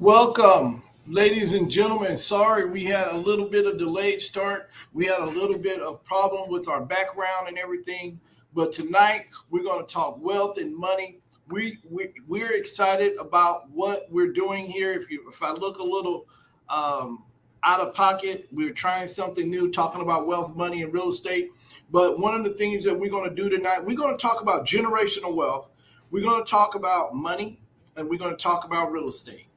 Welcome, ladies and gentlemen. Sorry, we had a little bit of delayed start. We had a little bit of problem with our background and everything. But tonight we're going to talk wealth and money. We're excited about what we're doing here. If I look a little out of pocket, we're trying something new, talking about wealth, money, and real estate. But one of the things that we're going to do tonight, we're going to talk about generational wealth. We're going to talk about money, and we're going to talk about real estate.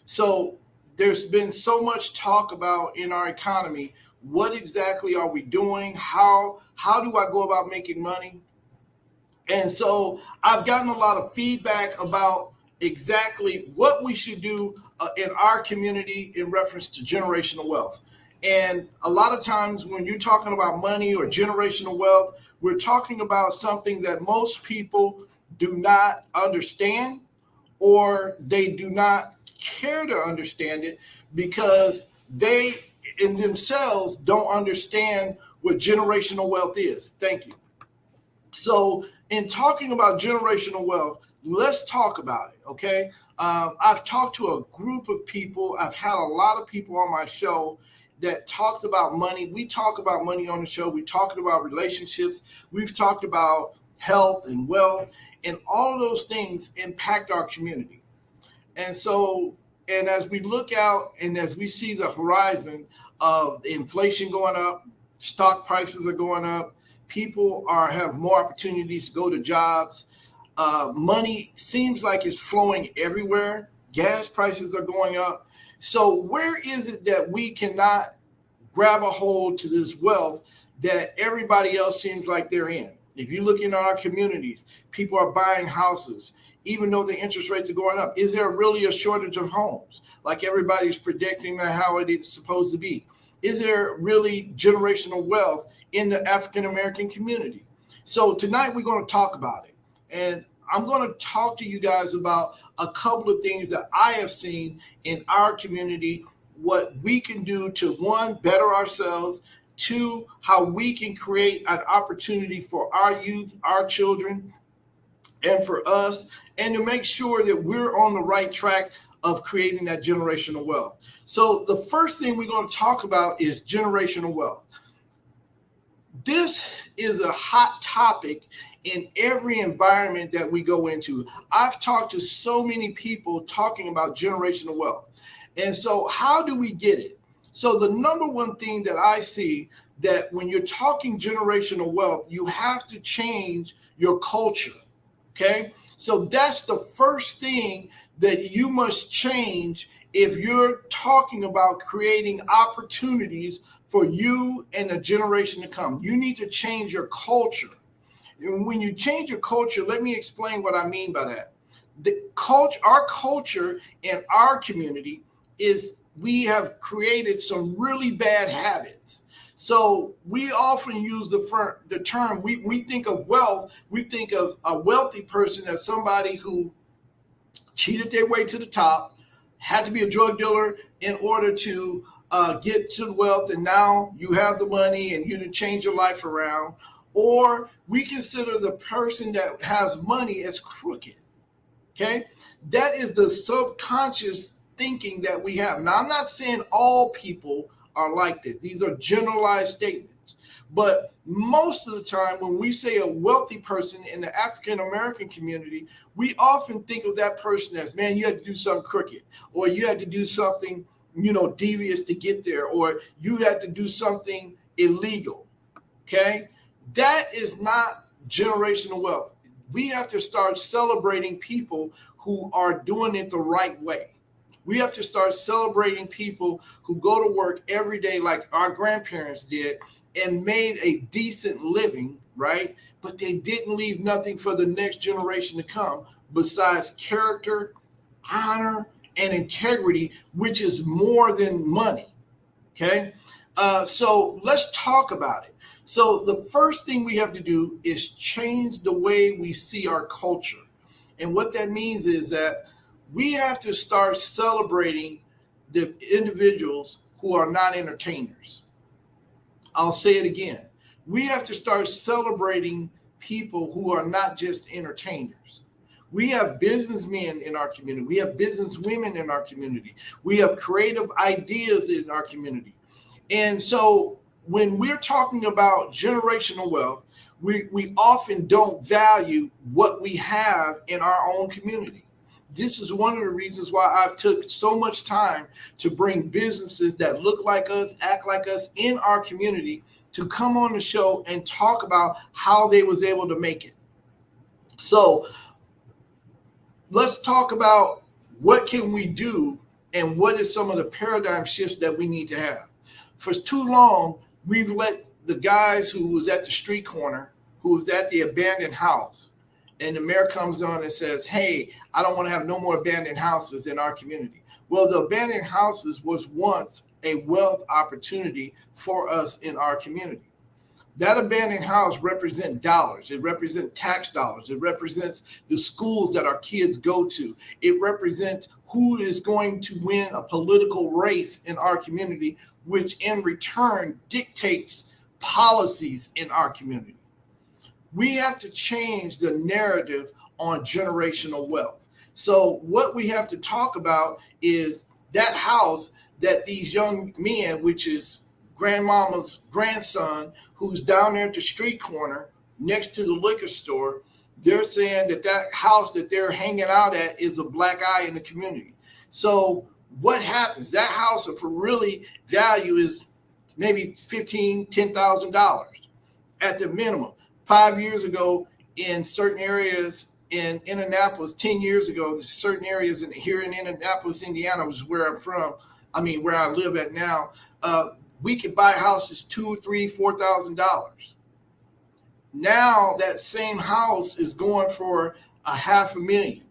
So there's been so much talk about in our economy. What exactly are we doing? How do I go about making money? And so I've gotten a lot of feedback about exactly what we should do in our community in reference to generational wealth. And a lot of times when you're talking about money or generational wealth, we're talking about something that most people do not understand, or they do not care to understand it because they in themselves don't understand what generational wealth is. Thank you. So, in talking about generational wealth, let's talk about it, okay? I've talked to a group of people. I've had a lot of people on my show that talked about money. We talk about money on the show. We talked about relationships. We've talked about health and wealth, and all of those things impact our community. And so, and as we look out and as we see the horizon of inflation going up, stock prices are going up, people are have more opportunities to go to jobs. Money seems like it's flowing everywhere. Gas prices are going up. So where is it that we cannot grab a hold to this wealth that everybody else seems like they're in? If you look in our communities, people are buying houses, even though the interest rates are going up. Is there really a shortage of homes, like everybody's predicting how it is supposed to be? Is there really generational wealth in the African American community? So tonight we're going to talk about it. And I'm going to talk to you guys about a couple of things that I have seen in our community, what we can do to, one, better ourselves, two, how we can create an opportunity for our youth, our children, and for us, and to make sure that we're on the right track of creating that generational wealth. So the first thing we're going to talk about is generational wealth. This is a hot topic in every environment that we go into. I've talked to so many people talking about generational wealth. And so how do we get it? So the number one thing that I see, that when you're talking generational wealth, you have to change your culture. Okay. So that's the first thing that you must change if you're talking about creating opportunities for you and the generation to come. You need to change your culture. And when you change your culture, let me explain what I mean by that. Our culture in our community is, we have created some really bad habits. So we often use the term, we think of wealth, we think of a wealthy person as somebody who cheated their way to the top, had to be a drug dealer in order to get to the wealth, and now you have the money and you can change your life around. Or we consider the person that has money as crooked. Okay, that is the subconscious thinking that we have. Now, I'm not saying all people are like this. These are generalized statements. But most of the time, when we say a wealthy person in the African American community, we often think of that person as, man, you had to do something crooked, or you had to do something, devious to get there, or you had to do something illegal. Okay, that is not generational wealth. We have to start celebrating people who are doing it the right way. We have to start celebrating people who go to work every day like our grandparents did and made a decent living, right? But they didn't leave nothing for the next generation to come besides character, honor, and integrity, which is more than money, okay? So let's talk about it. So the first thing we have to do is change the way we see our culture. And what that means is that we have to start celebrating the individuals who are not entertainers. I'll say it again. We have to start celebrating people who are not just entertainers. We have businessmen in our community. We have businesswomen in our community. We have creative ideas in our community. And so when we're talking about generational wealth, we often don't value what we have in our own community. This is one of the reasons why I've took so much time to bring businesses that look like us, act like us in our community to come on the show and talk about how they was able to make it. So let's talk about what can we do and what is some of the paradigm shifts that we need to have. For too long, we've let the guys who was at the street corner, who was at the abandoned house, and the mayor comes on and says, hey, I don't want to have no more abandoned houses in our community. Well, the abandoned houses was once a wealth opportunity for us in our community. That abandoned house represents dollars. It represents tax dollars. It represents the schools that our kids go to. It represents who is going to win a political race in our community, which in return dictates policies in our community. We have to change the narrative on generational wealth. So what we have to talk about is that house that these young men, which is grandmama's grandson, who's down there at the street corner next to the liquor store, they're saying that that house that they're hanging out at is a black eye in the community. So what happens? That house, if it really value is maybe $15,000, $10,000 at the minimum. 5 years ago, in certain areas in Indianapolis, 10 years ago, certain areas here in Indianapolis, Indiana, which is where I'm from, where I live at now, we could buy houses $2,000, $3,000, $4,000. Now that same house is going for $500,000.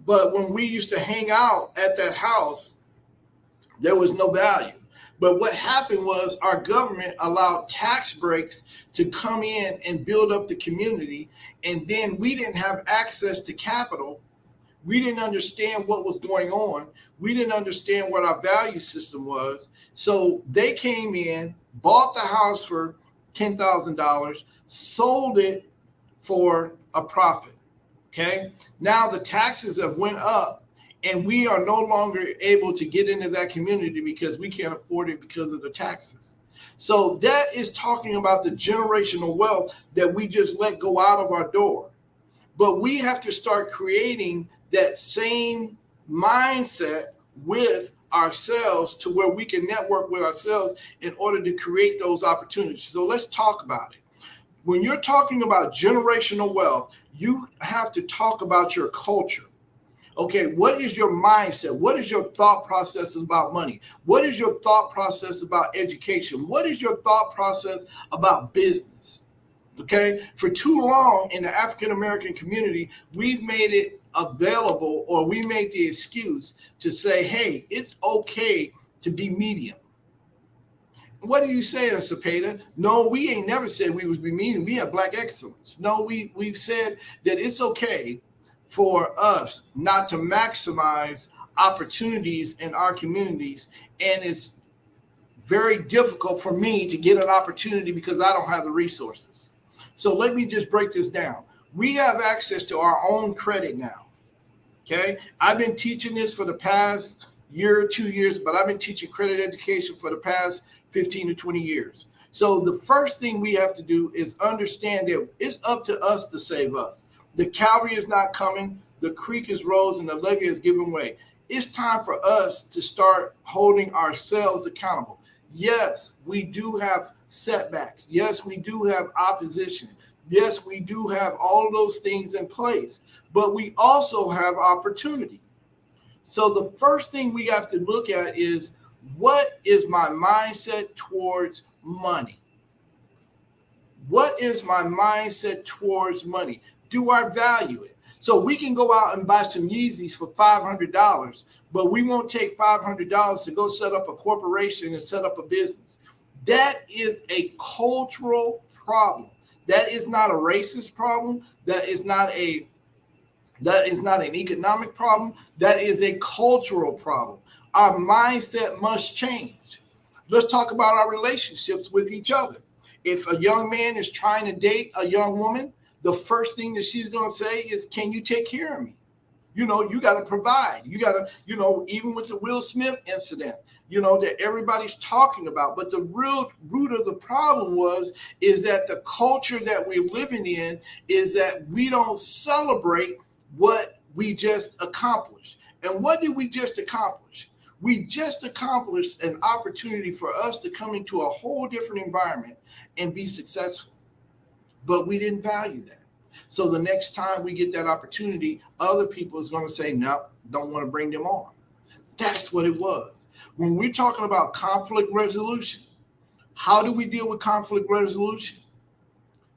But when we used to hang out at that house, there was no value. But what happened was our government allowed tax breaks to come in and build up the community. And then we didn't have access to capital. We didn't understand what was going on. We didn't understand what our value system was. So they came in, bought the house for $10,000, sold it for a profit. Okay. Now the taxes have went up and we are no longer able to get into that community because we can't afford it because of the taxes. So that is talking about the generational wealth that we just let go out of our door. But we have to start creating that same mindset with ourselves to where we can network with ourselves in order to create those opportunities. So let's talk about it. When you're talking about generational wealth, you have to talk about your culture. Okay, what is your mindset? What is your thought process about money? What is your thought process about education? What is your thought process about business? Okay, for too long in the African American community, we've made it available, or we made the excuse to say, hey, it's okay to be medium. What do you say, Cepeda? No, we ain't never said we was be medium. We have black excellence. No, we've said that it's okay for us not to maximize opportunities in our communities. And it's very difficult for me to get an opportunity because I don't have the resources. So let me just break this down. We have access to our own credit now. Okay. I've been teaching this for the past year or 2 years, but I've been teaching credit education for the past 15 to 20 years. So the first thing we have to do is understand that it's up to us to save us. The cavalry is not coming. The creek is rose and the levee is giving way. It's time for us to start holding ourselves accountable. Yes, we do have setbacks. Yes, we do have opposition. Yes, we do have all of those things in place, but we also have opportunity. So the first thing we have to look at is, what is my mindset towards money? What is my mindset towards money? Do I value it? So we can go out and buy some Yeezys for $500, but we won't take $500 to go set up a corporation and set up a business. That is a cultural problem. That is not a racist problem. That is not an economic problem. That is a cultural problem. Our mindset must change. Let's talk about our relationships with each other. If a young man is trying to date a young woman, the first thing that she's going to say is, can you take care of me? You got to provide. You got to, even with the Will Smith incident, that everybody's talking about. But the real root of the problem is that the culture that we're living in is that we don't celebrate what we just accomplished. And what did we just accomplish? We just accomplished an opportunity for us to come into a whole different environment and be successful. But we didn't value that. So the next time we get that opportunity, other people is going to say, no, don't want to bring them on. That's what it was. When we're talking about conflict resolution, how do we deal with conflict resolution?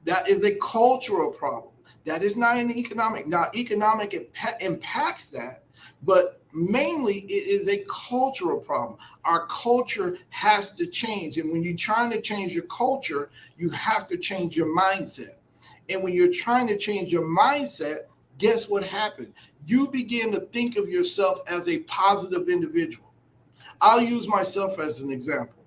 That is a cultural problem. That is not an economic. Now, economic impacts that, but mainly it is a cultural problem. Our culture has to change. And when you're trying to change your culture, you have to change your mindset. And when you're trying to change your mindset, guess what happened? You begin to think of yourself as a positive individual. I'll use myself as an example.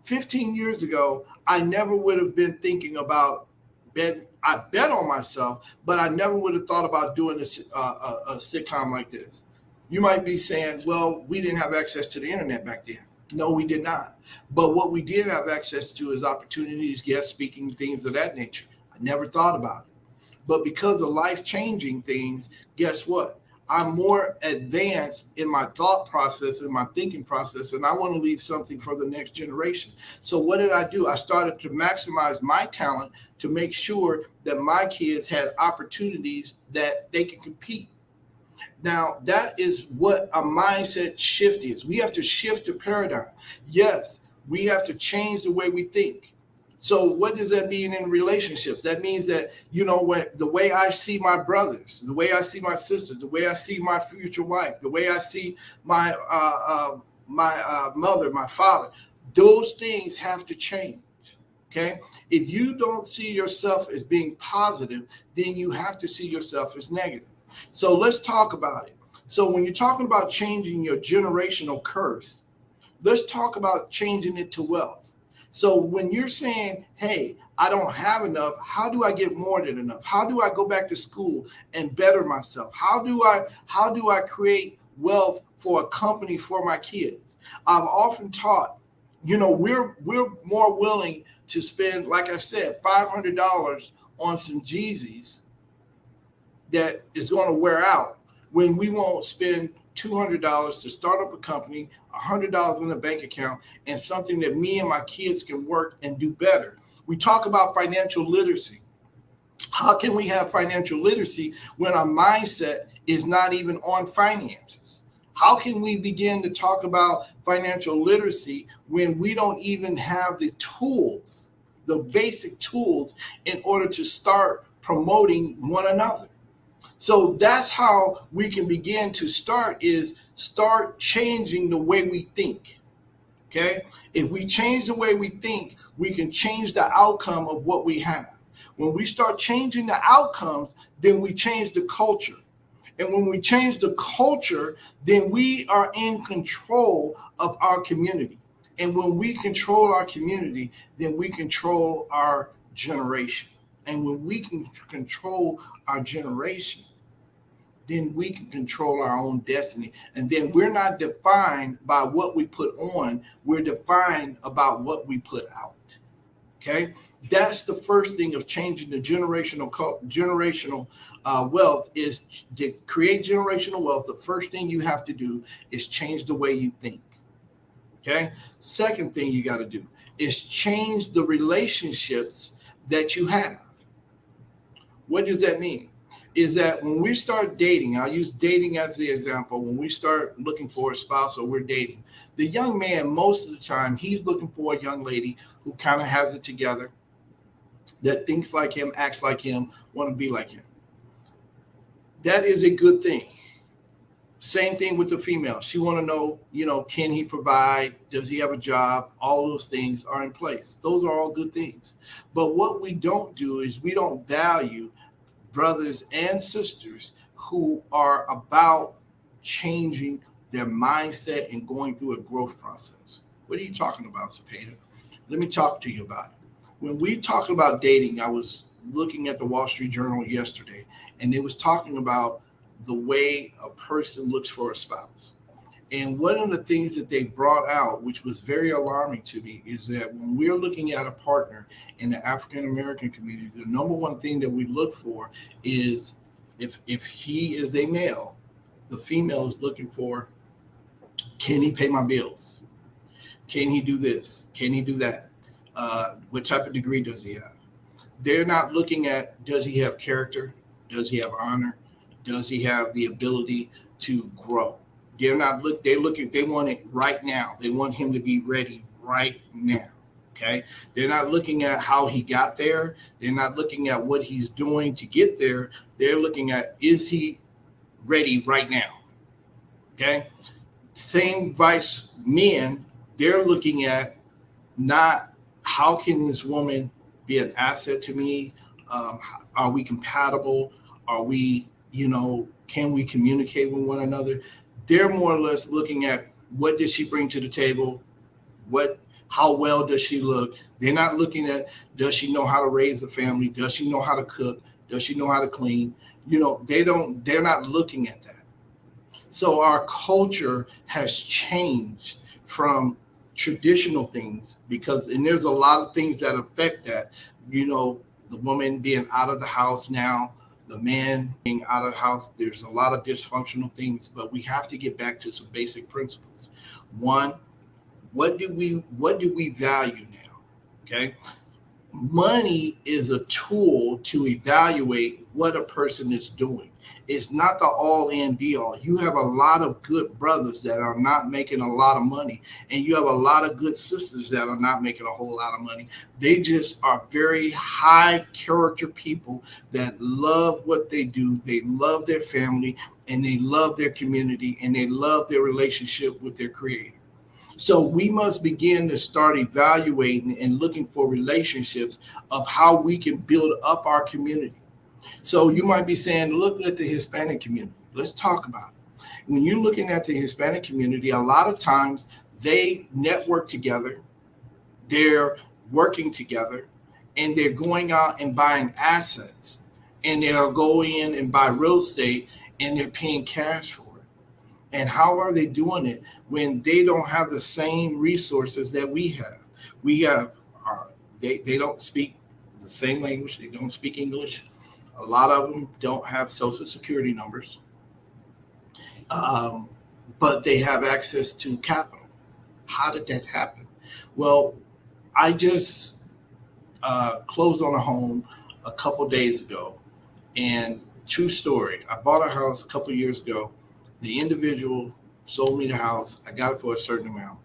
15 years ago, I never would have been thinking about betting. I bet on myself, but I never would have thought about doing a sitcom like this. You might be saying, well, we didn't have access to the internet back then. No, we did not. But what we did have access to is opportunities, guest speaking, things of that nature. I never thought about it. But because of life-changing things, guess what? I'm more advanced in my thought process and my thinking process, and I want to leave something for the next generation. So what did I do? I started to maximize my talent to make sure that my kids had opportunities that they can compete. Now, that is what a mindset shift is. We have to shift the paradigm. Yes, we have to change the way we think. So what does that mean in relationships? That means that, when the way I see my brothers, the way I see my sisters, the way I see my future wife, the way I see my mother, my father, those things have to change. Okay. If you don't see yourself as being positive, then you have to see yourself as negative. So let's talk about it. So when you're talking about changing your generational curse, let's talk about changing it to wealth. So when you're saying, hey, I don't have enough, how do I get more than enough? How do I go back to school and better myself? How do I create wealth for a company for my kids? I've often taught, we're more willing to spend, like I said, $500 on some Jeezys that is going to wear out when we won't spend $200 to start up a company, $100 in the bank account, and something that me and my kids can work and do better. We talk about financial literacy. How can we have financial literacy when our mindset is not even on finances? How can we begin to talk about financial literacy when we don't even have the tools, the basic tools, in order to start promoting one another? So that's how we can begin to start changing the way we think. Okay. If we change the way we think, we can change the outcome of what we have. When we start changing the outcomes, then we change the culture. And when we change the culture, then we are in control of our community. And when we control our community, then we control our generation. And when we can control our generation, then we can control our own destiny. And then we're not defined by what we put on, we're defined about what we put out. Okay, that's the first thing of changing the generational wealth is to create generational wealth. The first thing you have to do is change the way you think. Okay, second thing you got to do is change the relationships that you have. What does that mean? Is that when we start dating, I'll use dating as the example, when we start looking for a spouse or we're dating, the young man, most of the time, he's looking for a young lady who kind of has it together, that thinks like him, acts like him, want to be like him. That is a good thing. Same thing with the female. She want to know, can he provide? Does he have a job? All those things are in place. Those are all good things. But what we don't do is we don't value brothers and sisters who are about changing their mindset and going through a growth process. What are you talking about, Cepeda? Let me talk to you about it. When we talk about dating, I was looking at the Wall Street Journal yesterday, and it was talking about the way a person looks for a spouse. And one of the things that they brought out, which was very alarming to me, is that when we're looking at a partner in the African American community, the number one thing that we look for is if he is a male, the female is looking for, can he pay my bills? Can he do this? Can he do that? What type of degree does he have? They're not looking at, does he have character? Does he have honor? Does he have the ability to grow? They're not look. They're looking. They want it right now. They want him to be ready right now. Okay. They're not looking at how he got there. They're not looking at what he's doing to get there. They're looking at, is he ready right now? Okay. Same vice men. They're looking at not how can this woman be an asset to me? Are we compatible? Are we, can we communicate with one another? They're more or less looking at, what does she bring to the table? How well does she look? They're not looking at, does she know how to raise a family? Does she know how to cook? Does she know how to clean? They're not looking at that. So our culture has changed from traditional things and there's a lot of things that affect that. The woman being out of the house now, the man being out of the house. There's a lot of dysfunctional things, but we have to get back to some basic principles. One, what do we value now? Okay. Money is a tool to evaluate what a person is doing. It's not the all and be all. You have a lot of good brothers that are not making a lot of money, and you have a lot of good sisters that are not making a whole lot of money. They just are very high character people that love what they do. They love their family, and they love their community, and they love their relationship with their creator. So we must begin to start evaluating and looking for relationships of how we can build up our community. So you might be saying, look at the Hispanic community. Let's talk about it. When you're looking at the Hispanic community, a lot of times they network together, they're working together, and they're going out and buying assets, and they'll go in and buy real estate, and they're paying cash for it. And how are they doing it when they don't have the same resources that we have? They don't speak the same language. They don't speak English. A lot of them don't have social security numbers, but they have access to capital. How did that happen? Well, I just closed on a home a couple days ago, and true story, I bought a house a couple years ago. The individual sold me the house. I got it for a certain amount.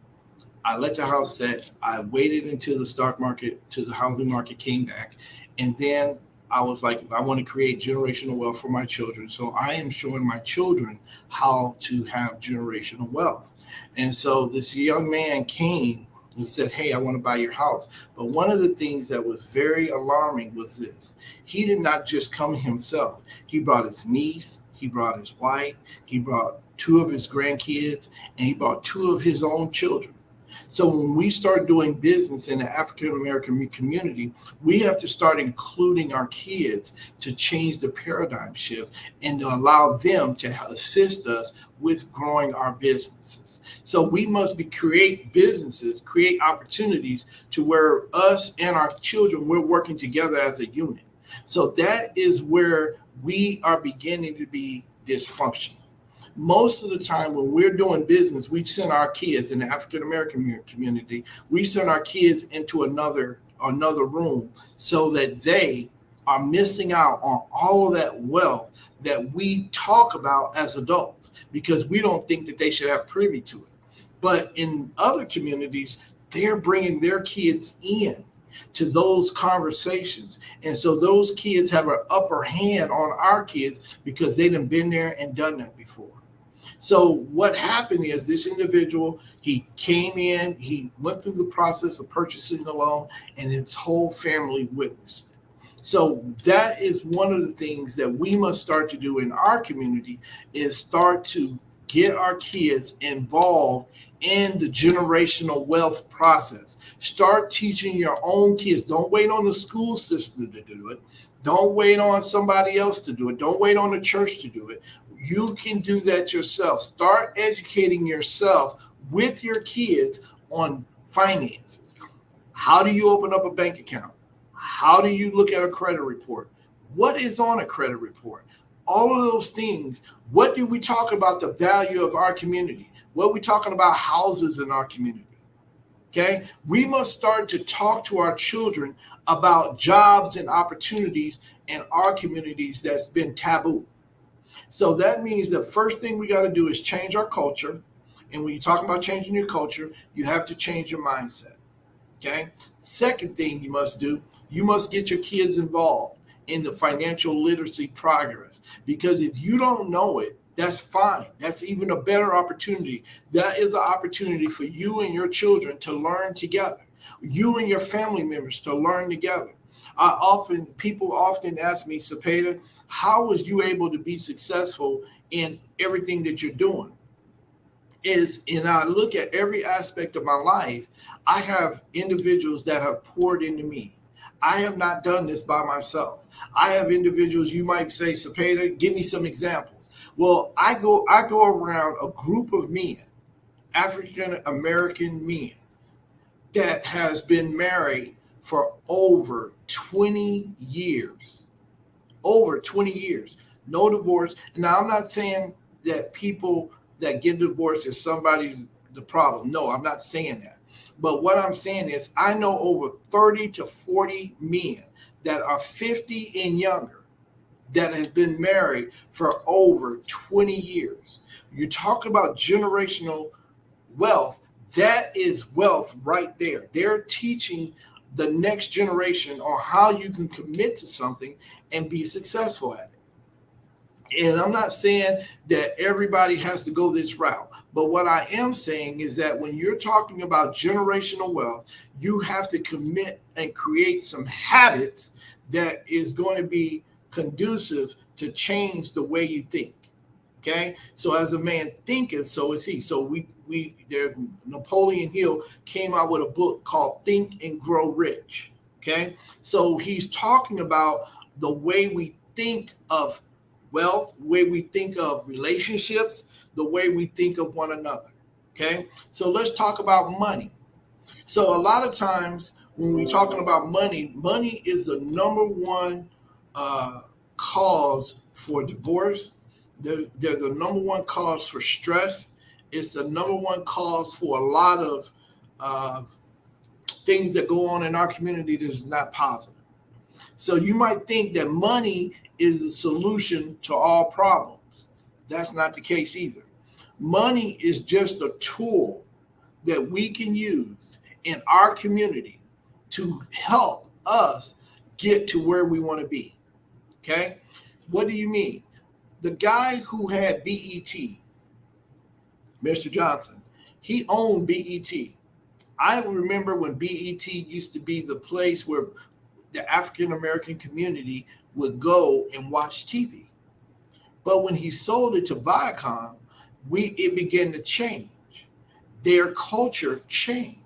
I let the house set. I waited until the housing market came back. And then I was like, I want to create generational wealth for my children. So I am showing my children how to have generational wealth. And so this young man came and said, hey, I want to buy your house. But one of the things that was very alarming was this. He did not just come himself. He brought his niece. He brought his wife, he brought two of his grandkids, and he brought two of his own children. So when we start doing business in the African American community, we have to start including our kids to change the paradigm shift and to allow them to assist us with growing our businesses. So we must create businesses, create opportunities to where us and our children, we're working together as a unit. So that is where we are beginning to be dysfunctional. Most of the time when we're doing business, we send our kids in the African American community, we send our kids into another room so that they are missing out on all of that wealth that we talk about as adults because we don't think that they should have privy to it. But in other communities, they're bringing their kids in to those conversations. And so those kids have an upper hand on our kids because they done been there and done that before. So what happened is this individual, he came in, he went through the process of purchasing the loan, and his whole family witnessed it. So that is one of the things that we must start to do in our community is start to get our kids involved in the generational wealth process. Start teaching your own kids. Don't wait on the school system to do it. Don't wait on somebody else to do it. Don't wait on the church to do it. You can do that yourself. Start educating yourself with your kids on finances. How do you open up a bank account? How do you look at a credit report? What is on a credit report? All of those things. What do we talk about the value of our community? What are we talking about houses in our community? Okay. We must start to talk to our children about jobs and opportunities in our communities that's been taboo. So that means the first thing we got to do is change our culture. And when you talk about changing your culture, you have to change your mindset. Okay. Second thing you must do, you must get your kids involved in the financial literacy progress. Because if you don't know it, that's fine. That's even a better opportunity. That is an opportunity for you and your children to learn together. You and your family members to learn together. People often ask me, Cepeda, how was you able to be successful in everything that you're doing? And I look at every aspect of my life, I have individuals that have poured into me. I have not done this by myself. I have individuals, you might say, Cepeda, give me some examples. Well, I go around a group of men, African American men, that has been married for over 20 years. Over 20 years. No divorce. Now, I'm not saying that people that get divorced is somebody's the problem. No, I'm not saying that. But what I'm saying is I know over 30 to 40 men that are 50 and younger that has been married for over 20 years. You talk about generational wealth, that is wealth right there. They're teaching the next generation on how you can commit to something and be successful at it. And I'm not saying that everybody has to go this route, but what I am saying is that when you're talking about generational wealth, you have to commit and create some habits that is going to be conducive to change the way you think. Okay, so as a man thinketh, so is he. So there's Napoleon Hill came out with a book called Think and Grow Rich. Okay, so he's talking about the way we think of wealth, the way we think of relationships, the way we think of one another. Okay, so let's talk about money. So a lot of times when we're talking about money, money is the number one uh, cause for divorce. They're the number one cause for stress. It's the number one cause for a lot of uh, things that go on in our community that is not positive. So you might think that money is the solution to all problems. That's not the case either. Money is just a tool that we can use in our community to help us get to where we want to be. Okay? What do you mean? The guy who had BET, Mr. Johnson, he owned BET. I remember when BET used to be the place where the African American community would go and watch TV. But when he sold it to Viacom, it began to change. Their culture changed.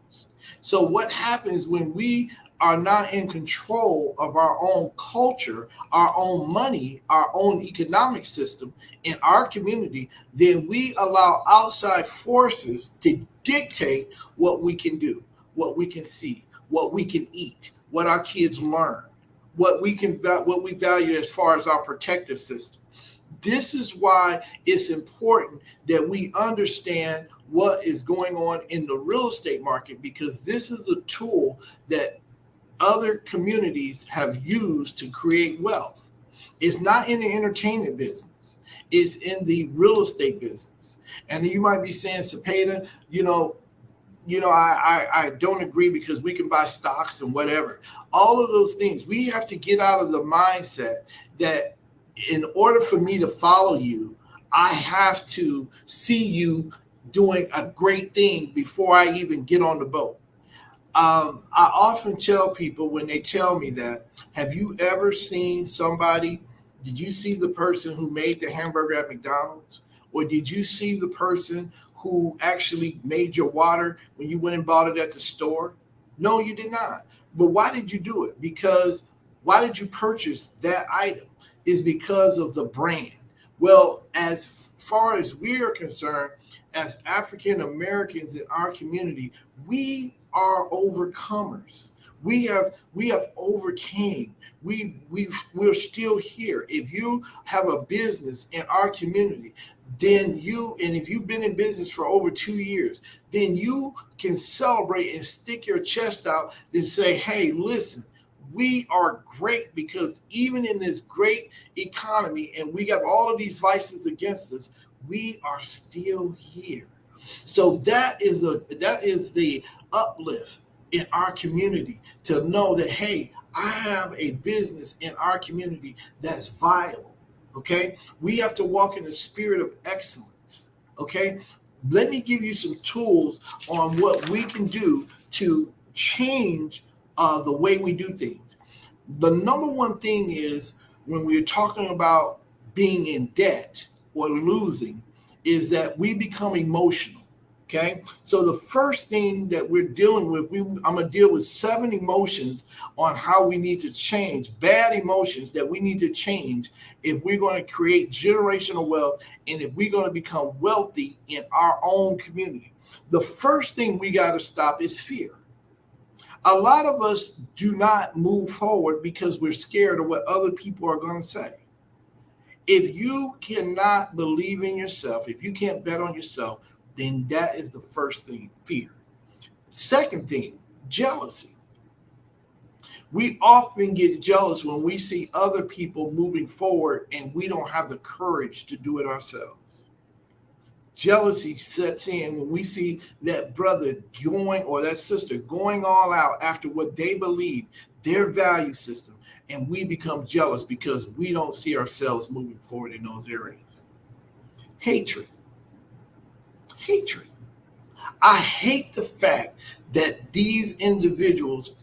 So what happens when we are not in control of our own culture, our own money, our own economic system in our community, then we allow outside forces to dictate what we can do, what we can see, what we can eat, what our kids learn, what we value as far as our protective system. This is why it's important that we understand what is going on in the real estate market, because this is a tool that other communities have used to create wealth. It's not in the entertainment business. It's in the real estate business. And you might be saying, Cepeda, I don't agree because we can buy stocks and whatever. All of those things, we have to get out of the mindset that in order for me to follow you, I have to see you doing a great thing before I even get on the boat. I often tell people when they tell me that, have you ever seen somebody? Did you see the person who made the hamburger at McDonald's? Or did you see the person who actually made your water when you went and bought it at the store? No, you did not. But why did you do it? Because why did you purchase that item? Is because of the brand. Well, as far as we are concerned, as African Americans in our community, we are overcomers. We have overcame. We're still here. If you have a business in our community, then if you've been in business for over 2 years, then you can celebrate and stick your chest out and say, hey, listen, we are great because even in this great economy and we have all of these vices against us, we are still here. So that is the uplift in our community to know that, hey, I have a business in our community that's viable. Okay, we have to walk in the spirit of excellence. Okay, let me give you some tools on what we can do to change the way we do things. The number one thing is when we're talking about being in debt or losing, is that we become emotional. Okay, so the first thing that we're dealing with, I'm going to deal with 7 emotions on how we need to change, bad emotions that we need to change if we're going to create generational wealth and if we're going to become wealthy in our own community. The first thing we got to stop is fear. A lot of us do not move forward because we're scared of what other people are going to say. If you cannot believe in yourself, if you can't bet on yourself, then that is the first thing, fear. Second thing, jealousy. We often get jealous when we see other people moving forward and we don't have the courage to do it ourselves. Jealousy sets in when we see that brother going or that sister going all out after what they believe, their value system, and we become jealous because we don't see ourselves moving forward in those areas. Hatred. Hatred. I hate the fact that these individuals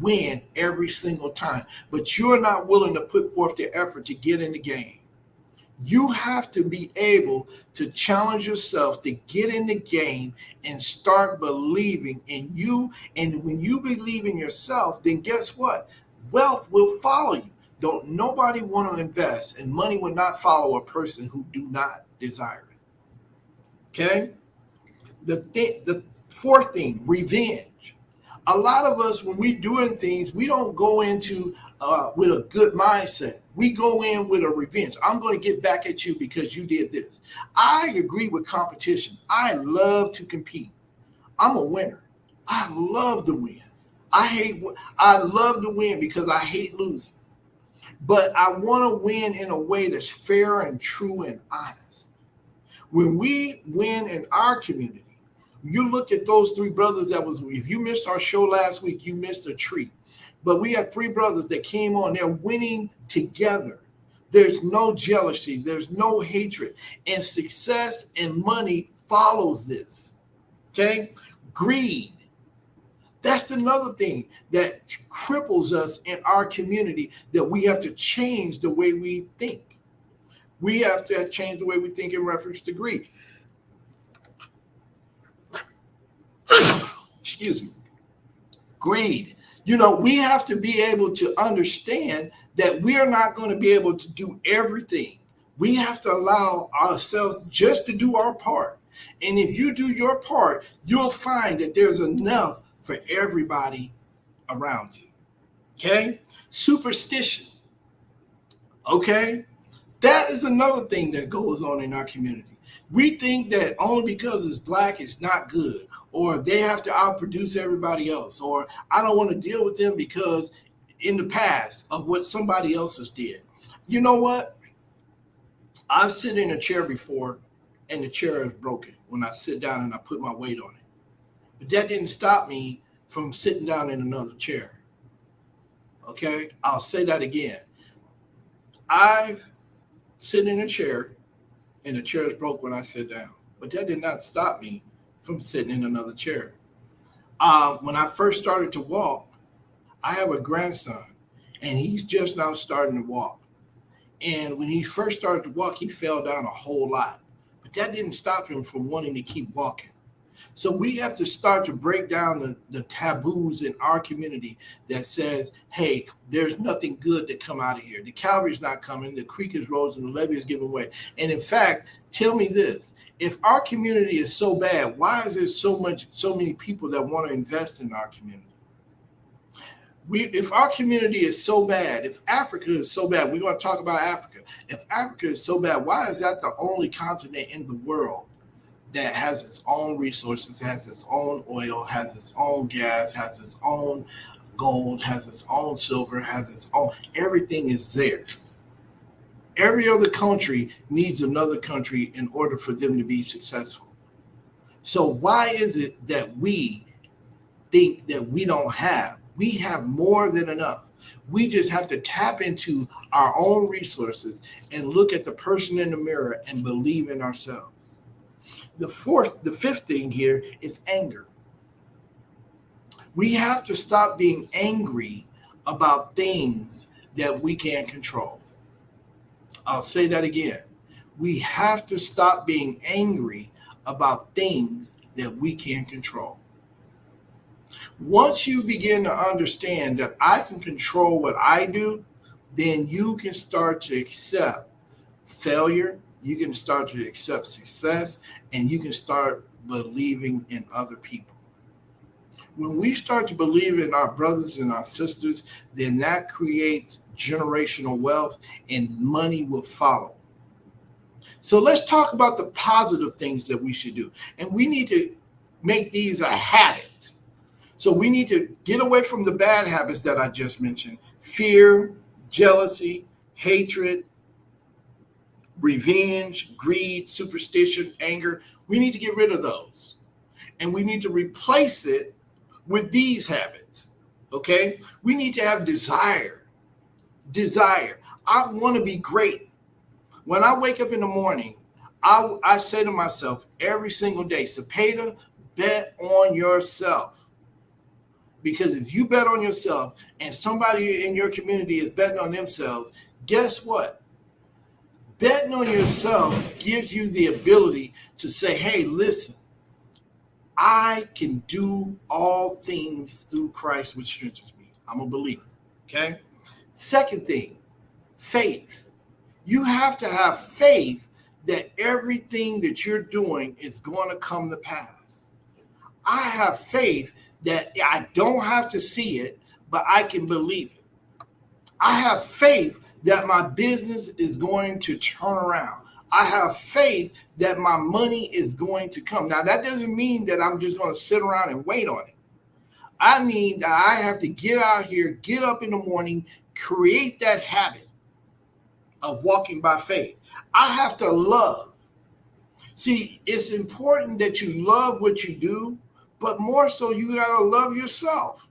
win every single time, but you're not willing to put forth the effort to get in the game. You have to be able to challenge yourself to get in the game and start believing in you. And when you believe in yourself, then guess what? Wealth will follow you. Don't nobody want to invest, and money will not follow a person who do not desire it. Okay? The fourth thing, revenge. A lot of us, when we're doing things, we don't go into with a good mindset. We go in with a revenge. I'm going to get back at you because you did this. I agree with competition. I love to compete. I'm a winner. I love to win. I love to win because I hate losing. But I want to win in a way that's fair and true and honest. When we win in our community, you look at those 3 brothers if you missed our show last week, you missed a treat. But we had 3 brothers that came on, they're winning together. There's no jealousy, there's no hatred, and success and money follows this. Okay? Greed. That's another thing that cripples us in our community that we have to change the way we think. We have to change the way we think in reference to greed. Excuse me. Greed. We have to be able to understand that we are not going to be able to do everything. We have to allow ourselves just to do our part. And if you do your part, you'll find that there's enough for everybody around you. Okay? Superstition. Okay? That is another thing that goes on in our community. We think that only because it's black, it's not good, or they have to outproduce everybody else, or I don't want to deal with them because in the past of what somebody else has did. You know what? I've sit in a chair before and the chair is broken when I sit down and I put my weight on it. But that didn't stop me from sitting down in another chair. Okay? I'll say that again. I've sit in a chair and the chair is broke when I sit down. But that did not stop me from sitting in another chair. When I first started to walk, I have a grandson, and he's just now starting to walk. And when he first started to walk, he fell down a whole lot. But that didn't stop him from wanting to keep walking. So we have to start to break down the taboos in our community that says, hey, there's nothing good to come out of here. The Calvary's not coming, the creek is rose and the levee is giving way. And in fact, tell me this, if our community is so bad, why is there so many people that want to invest in our community? If our community is so bad, if Africa is so bad, we're going to talk about Africa. If Africa is so bad, why is that the only continent in the world that has its own resources, has its own oil, has its own gas, has its own gold, has its own silver, has its own, everything is there. Every other country needs another country in order for them to be successful. So why is it that we think that we don't have? We have more than enough. We just have to tap into our own resources and look at the person in the mirror and believe in ourselves. The fifth thing here is anger. We have to stop being angry about things that we can't control. I'll say that again. We have to stop being angry about things that we can't control. Once you begin to understand that I can control what I do, then you can start to accept failure, you can start to accept success, and you can start believing in other people. When we start to believe in our brothers and our sisters, then that creates generational wealth and money will follow. So let's talk about the positive things that we should do. And we need to make these a habit. So we need to get away from the bad habits that I just mentioned: fear, jealousy, hatred, revenge, greed, superstition, anger. We need to get rid of those. And we need to replace it with these habits. Okay? We need to have desire. Desire. I want to be great. When I wake up in the morning, I say to myself every single day, Cepeda, bet on yourself. Because if you bet on yourself and somebody in your community is betting on themselves, guess what? Betting on yourself gives you the ability to say, hey, listen, I can do all things through Christ which strengthens me. I'm a believer. Okay? Second thing, faith. You have to have faith that everything that you're doing is going to come to pass. I have faith that I don't have to see it, but I can believe it. I have faith that my business is going to turn around. I have faith that my money is going to come. Now, that doesn't mean that I'm just going to sit around and wait on it. I mean that I have to get out here, get up in the morning, create that habit of walking by faith. I have to love. See, it's important that you love what you do, but more so you got to love yourself.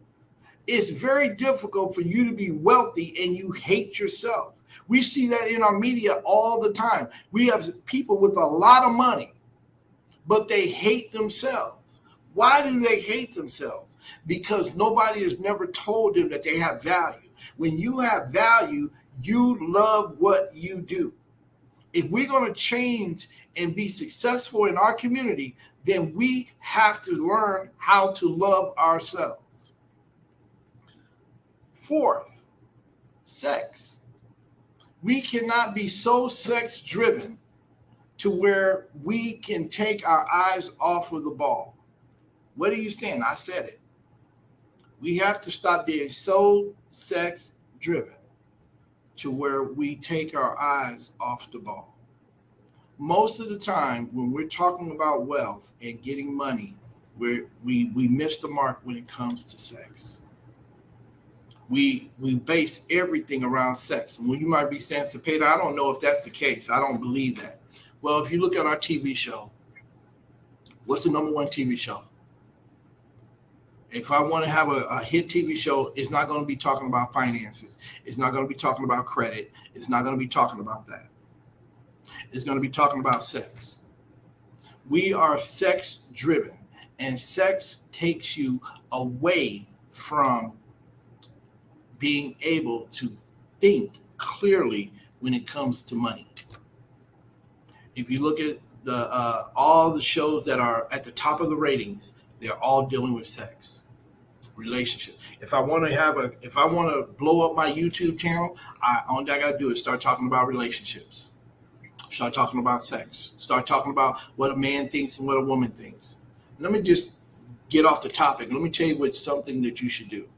It's very difficult for you to be wealthy and you hate yourself. We see that in our media all the time. We have people with a lot of money, but they hate themselves. Why do they hate themselves? Because nobody has never told them that they have value. When you have value, you love what you do. If we're going to change and be successful in our community, then we have to learn how to love ourselves. Fourth, sex. We cannot be so sex driven to where we can take our eyes off of the ball. What are you saying? I said it. We have to stop being so sex driven to where we take our eyes off the ball. Most of the time when we're talking about wealth and getting money, we miss the mark when it comes to sex. We base everything around sex. And when you might be saying, Cepeda, I don't know if that's the case. I don't believe that. Well, if you look at our TV show, what's the number one TV show? If I want to have a hit TV show, it's not going to be talking about finances. It's not going to be talking about credit. It's not going to be talking about that. It's going to be talking about sex. We are sex driven, and sex takes you away from being able to think clearly when it comes to money. If you look at the all the shows that are at the top of the ratings, they're all dealing with sex, relationship. If I want to blow up my YouTube channel, all I got to do is start talking about relationships, start talking about sex, start talking about what a man thinks and what a woman thinks. Let me just get off the topic. Let me tell you what's something that you should do.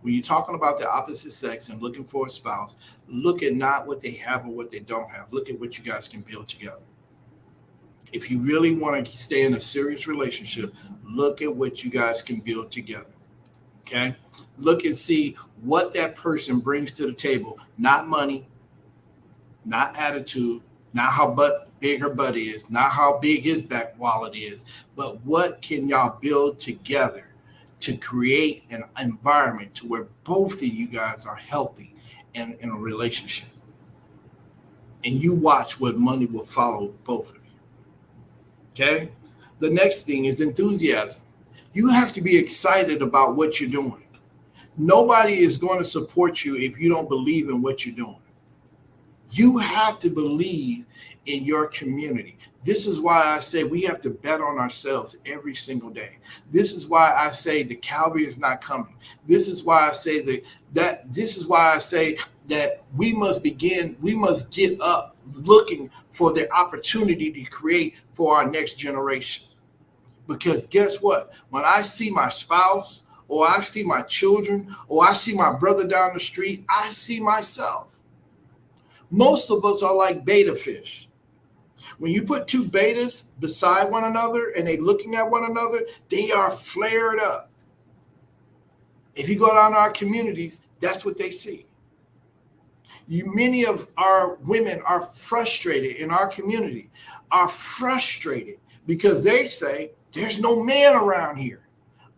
When you're talking about the opposite sex and looking for a spouse, look at not what they have or what they don't have. Look at what you guys can build together. If you really want to stay in a serious relationship, look at what you guys can build together. Okay? Look and see what that person brings to the table. Not money, not attitude, not how big her butt is, not how big his back wallet is, but what can y'all build together to create an environment to where both of you guys are healthy and in a relationship. And you watch what money will follow both of you. Okay? The next thing is enthusiasm. You have to be excited about what you're doing. Nobody is going to support you if you don't believe in what you're doing. You have to believe in your community. This is why I say we have to bet on ourselves every single day. This is why I say the Calvary is not coming. This is why I say that we must get up looking for the opportunity to create for our next generation. Because guess what? When I see my spouse, or I see my children, or I see my brother down the street, I see myself. Most of us are like beta fish. When you put two betas beside one another and they're looking at one another, they are flared up. If you go down to our communities, that's what they see. Many of our women are frustrated in our community, are frustrated because they say, there's no man around here.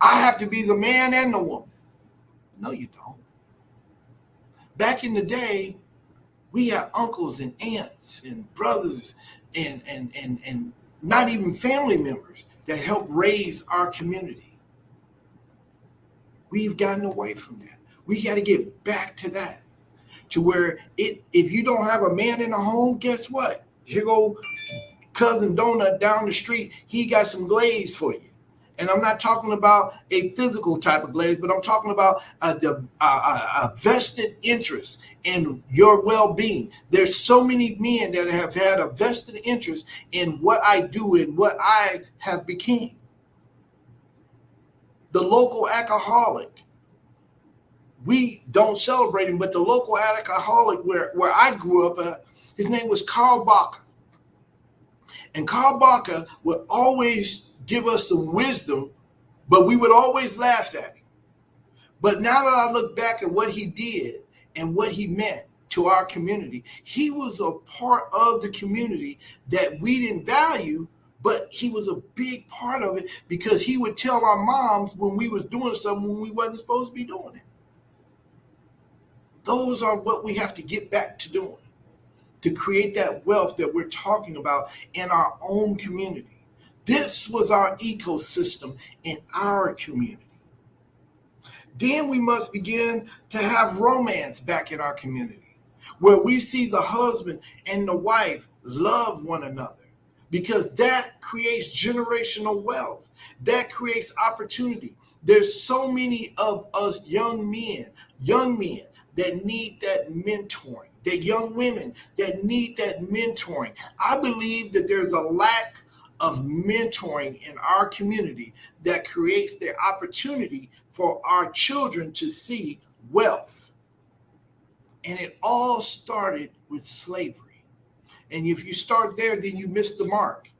I have to be the man and the woman. No, you don't. Back in the day, we had uncles and aunts and brothers and not even family members that helped raise our community. We've gotten away from that. We got to get back to that, to where if you don't have a man in the home, guess what? Here go cousin Donut down the street. He got some glaze for you. And I'm not talking about a physical type of glaze, but I'm talking about a vested interest in your well-being. There's so many men that have had a vested interest in what I do and what I have become. The local alcoholic, we don't celebrate him, but the local alcoholic where I grew up at, his name was Carl Baca. And Carl Baca would always give us some wisdom, but we would always laugh at him. But now that I look back at what he did and what he meant to our community, he was a part of the community that we didn't value, but he was a big part of it because he would tell our moms when we was doing something when we wasn't supposed to be doing it. Those are what we have to get back to doing, to create that wealth that we're talking about in our own community. This was our ecosystem in our community. Then we must begin to have romance back in our community, where we see the husband and the wife love one another, because that creates generational wealth. That creates opportunity. There's so many of us young men that need that mentoring, that young women that need that mentoring. I believe that there's a lack of mentoring in our community that creates the opportunity for our children to see wealth. And it all started with slavery. And if you start there, then you miss the mark.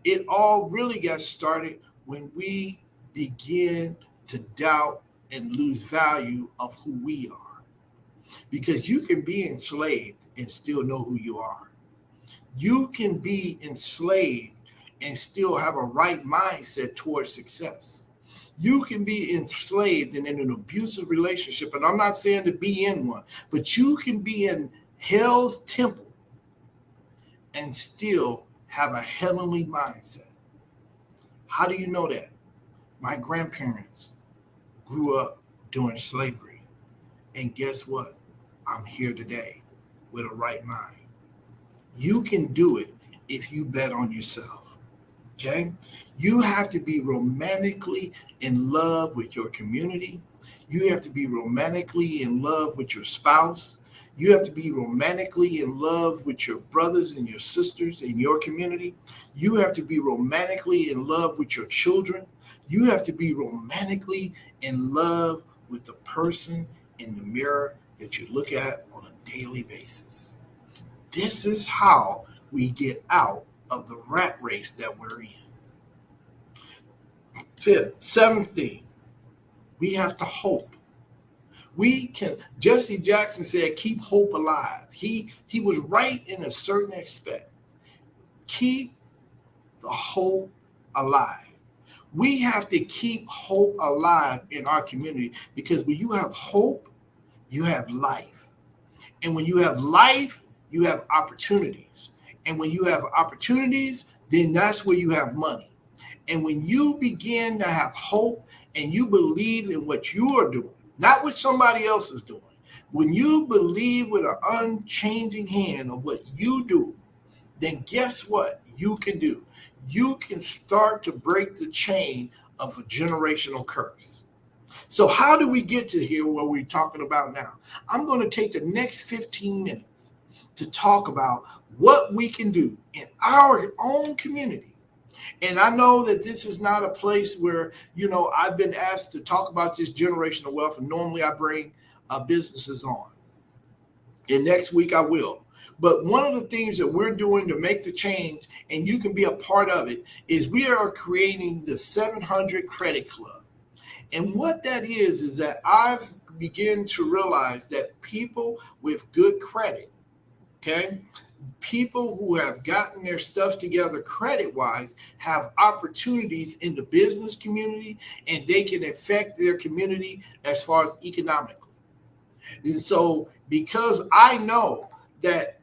It all really got started when we begin to doubt and lose value of who we are. Because you can be enslaved and still know who you are. You can be enslaved and still have a right mindset towards success. You can be enslaved and in an abusive relationship, and I'm not saying to be in one, but you can be in hell's temple and still have a heavenly mindset. How do you know that? My grandparents grew up during slavery, and guess what? I'm here today with a right mind. You can do it if you bet on yourself. Okay? You have to be romantically in love with your community. You have to be romantically in love with your spouse. You have to be romantically in love with your brothers and your sisters in your community. You have to be romantically in love with your children. You have to be romantically in love with the person in the mirror that you look at on a daily basis. This is how we get out of the rat race that we're in. Seventh thing, we have to hope. We can. Jesse Jackson said, "Keep hope alive." He was right in a certain aspect. Keep the hope alive. We have to keep hope alive in our community, because when you have hope, you have life. And when you have life, you have opportunities. And when you have opportunities, then that's where you have money. And when you begin to have hope and you believe in what you are doing, not what somebody else is doing, when you believe with an unchanging hand of what you do, then guess what you can do? You can start to break the chain of a generational curse. So how do we get to here where we're talking about now? I'm going to take the next 15 minutes to talk about what we can do in our own community. And I know that this is not a place where, I've been asked to talk about this generational wealth, and normally I bring businesses on. And next week I will. But one of the things that we're doing to make the change, and you can be a part of it, is we are creating the 700 Credit Club. And what that is that I've begun to realize that people with good credit, okay, people who have gotten their stuff together credit-wise have opportunities in the business community, and they can affect their community as far as economically. And so because I know that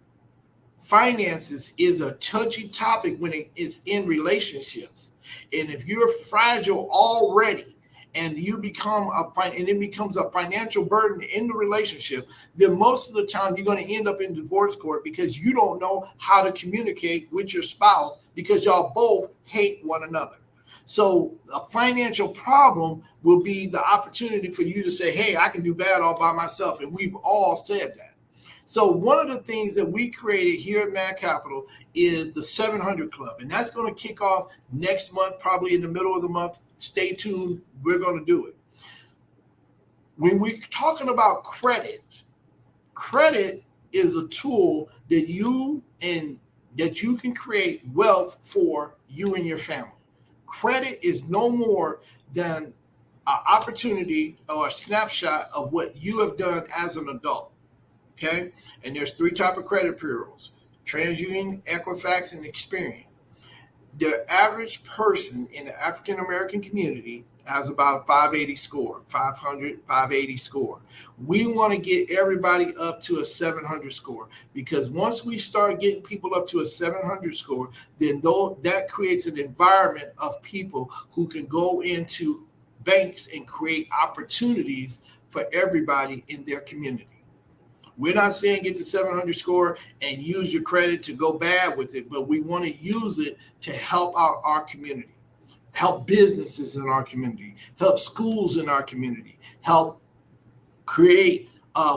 finances is a touchy topic when it is in relationships, and if you're fragile already and you become and it becomes a financial burden in the relationship, then most of the time you're going to end up in divorce court because you don't know how to communicate with your spouse, because y'all both hate one another. So a financial problem will be the opportunity for you to say, hey, I can do bad all by myself. And we've all said that. So one of the things that we created here at Mad Capital is the 700 Club. And that's going to kick off next month, probably in the middle of the month. Stay tuned. We're going to do it. When we're talking about credit is a tool that you can create wealth for you and your family. Credit is no more than an opportunity or a snapshot of what you have done as an adult. Okay, and there's 3 types of credit bureaus: TransUnion, Equifax, and Experian. The average person in the African American community has about a 580 score, 580 score. We want to get everybody up to a 700 score, because once we start getting people up to a 700 score, then that creates an environment of people who can go into banks and create opportunities for everybody in their community. We're not saying get the 700 score and use your credit to go bad with it, but we want to use it to help out our community, help businesses in our community, help schools in our community, help create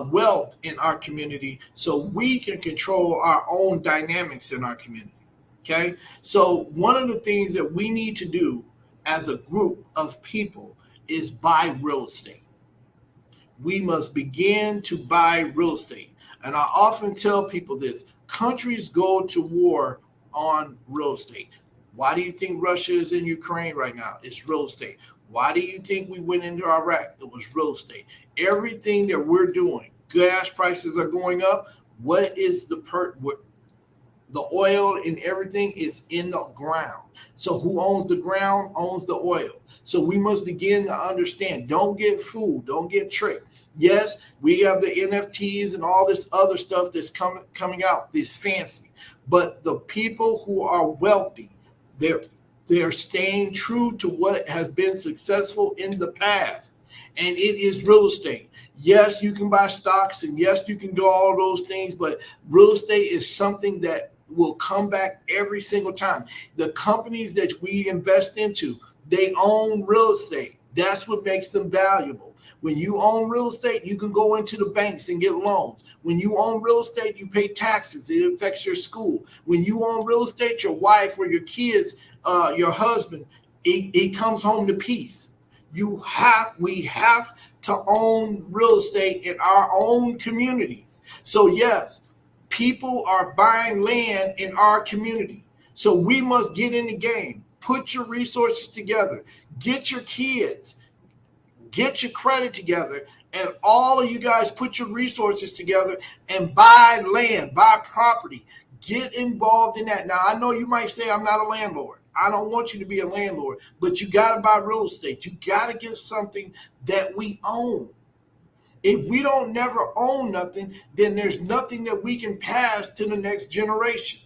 wealth in our community so we can control our own dynamics in our community. Okay? So one of the things that we need to do as a group of people is buy real estate. We must begin to buy real estate. And I often tell people this: countries go to war on real estate. Why do you think Russia is in Ukraine right now? It's real estate. Why do you think we went into Iraq? It was real estate. Everything that we're doing, gas prices are going up. What is the oil and everything is in the ground. So who owns the ground owns the oil. So we must begin to understand. Don't get fooled. Don't get tricked. Yes, we have the NFTs and all this other stuff that's coming out, this fancy. But the people who are wealthy, they're staying true to what has been successful in the past. And it is real estate. Yes, you can buy stocks, and yes, you can do all those things, but real estate is something that will come back every single time. The companies that we invest into, they own real estate. That's what makes them valuable. When you own real estate, you can go into the banks and get loans. When you own real estate, you pay taxes. It affects your school. When you own real estate, your wife or your kids, your husband, he comes home to peace. We have to own real estate in our own communities. So yes, people are buying land in our community. So we must get in the game. Put your resources together. Get your kids. Get your credit together. And all of you guys put your resources together and buy land, buy property. Get involved in that. Now, I know you might say I'm not a landlord. I don't want you to be a landlord, but you got to buy real estate. You got to get something that we own. If we don't never own nothing, then there's nothing that we can pass to the next generation.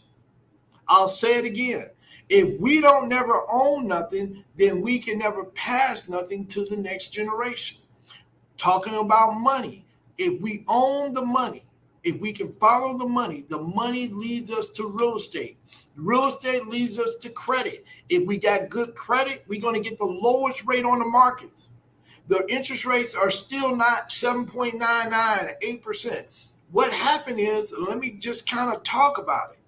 I'll say it again. If we don't never own nothing, then we can never pass nothing to the next generation. Talking about money, if we own the money, if we can follow the money leads us to real estate. Real estate leads us to credit. If we got good credit, we're going to get the lowest rate on the markets. The interest rates are still not 7.99, 8%. What happened is, let me just kind of talk about it.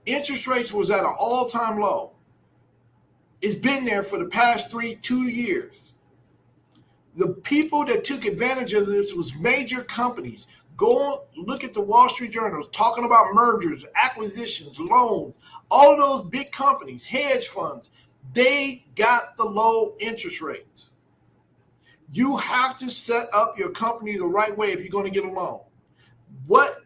Interest rates was at an all-time low. It's been there for the past 2 years. The people that took advantage of this was major companies. Go look at the Wall Street Journals talking about mergers, acquisitions, loans. All of those big companies, hedge funds, they got the low interest rates. You have to set up your company the right way if you're going to get a loan. What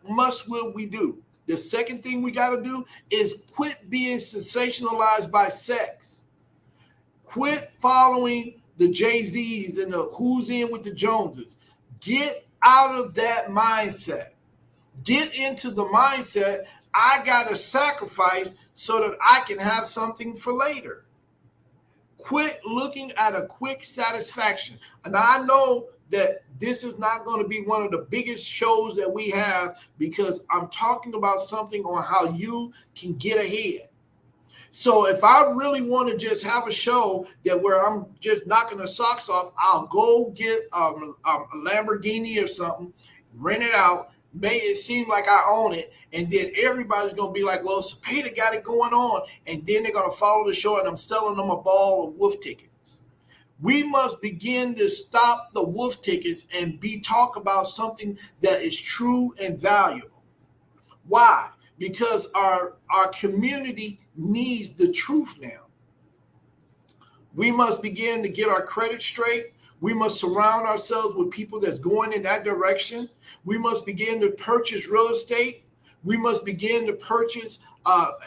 will we do? The second thing we got to do is quit being sensationalized by sex. Quit following the Jay-Z's and the who's in with the Joneses. Get out of that mindset. Get into the mindset, I got to sacrifice so that I can have something for later. Quit looking at a quick satisfaction. And I know that this is not going to be one of the biggest shows that we have because I'm talking about something on how you can get ahead. So if I really want to just have a show that where I'm just knocking the socks off, I'll go get a Lamborghini or something, rent it out, make it seem like I own it, and then everybody's going to be like, well, Cepeda got it going on, and then they're going to follow the show, and I'm selling them a ball of wolf tickets. We must begin to stop the wolf tickets and talk about something that is true and valuable. Why? Because our community needs the truth now. We must begin to get our credit straight. We must surround ourselves with people that's going in that direction. We must begin to purchase real estate. We must begin to